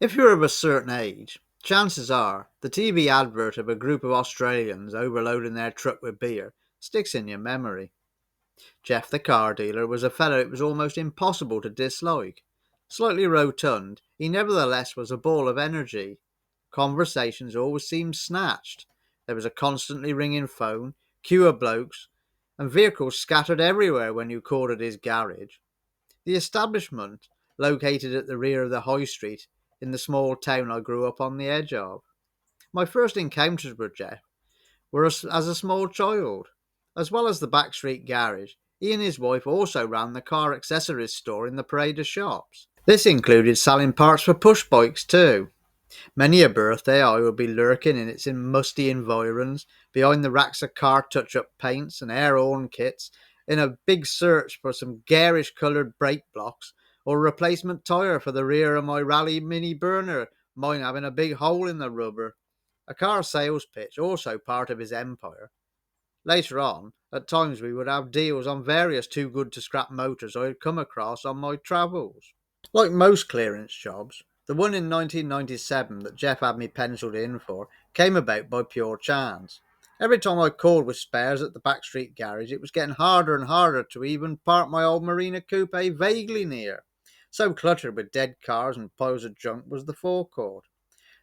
If you're of a certain age, chances are the TV advert of a group of Australians overloading their truck with beer sticks in your memory. Jeff the car dealer was a fellow it was almost impossible to dislike. Slightly rotund, he nevertheless was a ball of energy. Conversations always seemed snatched. There was a constantly ringing phone, queue of blokes, and vehicles scattered everywhere when you called at his garage. The establishment, located at the rear of the high street in the small town I grew up on the edge of. My first encounters with Jeff were as a small child. As well as the backstreet garage, he and his wife also ran the car accessories store in the parade of shops. This included selling parts for push bikes too. Many a birthday I would be lurking in its musty environs, behind the racks of car touch-up paints and air horn kits, in a big search for some garish coloured brake blocks or a replacement tyre for the rear of my rally mini burner, mine having a big hole in the rubber. A car sales pitch, also part of his empire. Later on, at times we would have deals on various too good to scrap motors I had come across on my travels. Like most clearance jobs, the one in 1997 that Jeff had me penciled in for came about by pure chance. Every time I called with spares at the backstreet garage, it was getting harder and harder to even park my old Marina Coupe vaguely near. So cluttered with dead cars and piles of junk was the forecourt.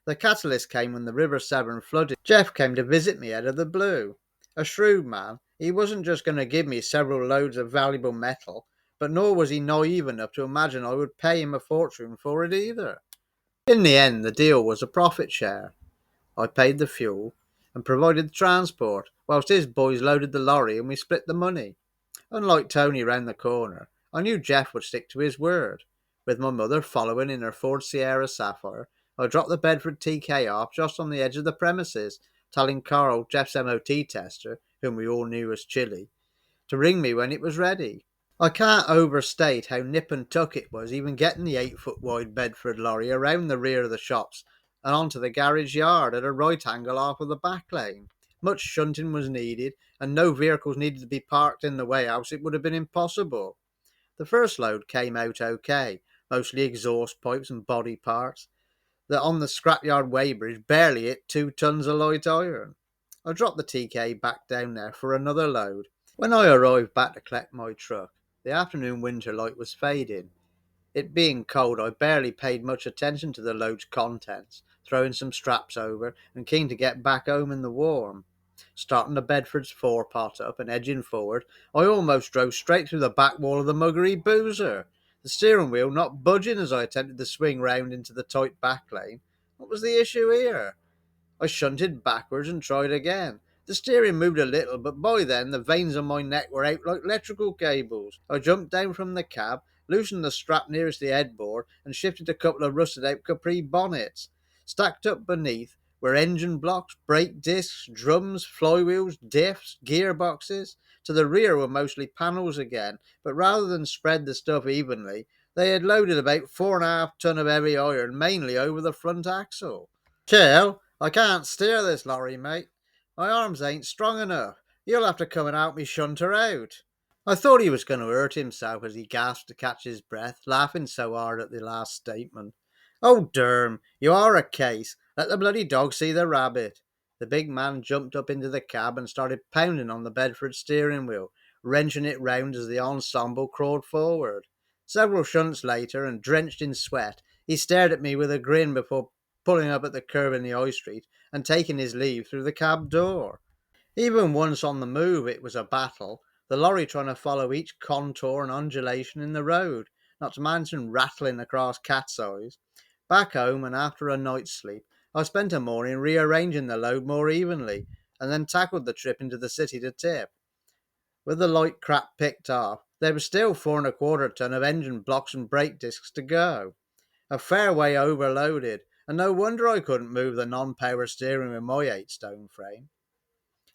The catalyst came when the River Severn flooded. Jeff came to visit me out of the blue. A shrewd man, he wasn't just going to give me several loads of valuable metal, but nor was he naive enough to imagine I would pay him a fortune for it either. In the end, the deal was a profit share. I paid the fuel and provided the transport, whilst his boys loaded the lorry and we split the money. Unlike Tony round the corner, I knew Jeff would stick to his word. With my mother following in her Ford Sierra Sapphire, I dropped the Bedford TK off just on the edge of the premises, telling Carl, Jeff's MOT tester, whom we all knew as Chili, to ring me when it was ready. I can't overstate how nip and tuck it was even getting the 8 foot wide Bedford lorry around the rear of the shops and onto the garage yard at a right angle off of the back lane. Much shunting was needed, and no vehicles needed to be parked in the way, else it would have been impossible. The first load came out okay, mostly exhaust pipes and body parts, that on the scrapyard weighbridge barely hit 2 tons of light iron. I dropped the TK back down there for another load. When I arrived back to collect my truck, the afternoon winter light was fading. It being cold, I barely paid much attention to the load's contents, throwing some straps over and keen to get back home in the warm. Starting the Bedford's forepot up and edging forward, I almost drove straight through the back wall of the Muggery Boozer, the steering wheel not budging as I attempted to swing round into the tight back lane. What was the issue here? I shunted backwards and tried again. The steering moved a little, but by then the veins on my neck were out like electrical cables. I jumped down from the cab, loosened the strap nearest the headboard, and shifted a couple of rusted out Capri bonnets. Stacked up beneath were engine blocks, brake discs, drums, flywheels, diffs, gearboxes. To the rear were mostly panels again, but rather than spread the stuff evenly, they had loaded about 4.5 tons of heavy iron, mainly over the front axle. Chill, I can't steer this lorry, mate. My arms ain't strong enough. You'll have to come and help me shunt her out. I thought he was going to hurt himself as he gasped to catch his breath, laughing so hard at the last statement. Oh, Derm, you are a case. Let the bloody dog see the rabbit. The big man jumped up into the cab and started pounding on the Bedford steering wheel, wrenching it round as the ensemble crawled forward. Several shunts later, and drenched in sweat, he stared at me with a grin before pulling up at the curb in the high street and taking his leave through the cab door. Even once on the move, it was a battle, the lorry trying to follow each contour and undulation in the road, not to mention rattling across cat's eyes. Back home, and after a night's sleep, I spent a morning rearranging the load more evenly, and then tackled the trip into the city to tip. With the light crap picked off, there was still 4.25 tons of engine blocks and brake discs to go. A fair way overloaded, and no wonder I couldn't move the non-power steering with my 8 stone frame.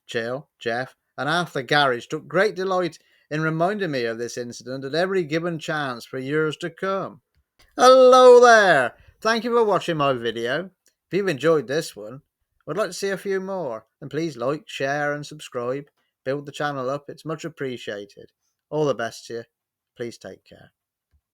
Chill, Jeff, and half the garage took great delight in reminding me of this incident at every given chance for years to come. Hello there! Thank you for watching my video. If you've enjoyed this one, I'd like to see a few more, then please like, share and subscribe. Build the channel up, it's much appreciated. All the best to you. Please take care.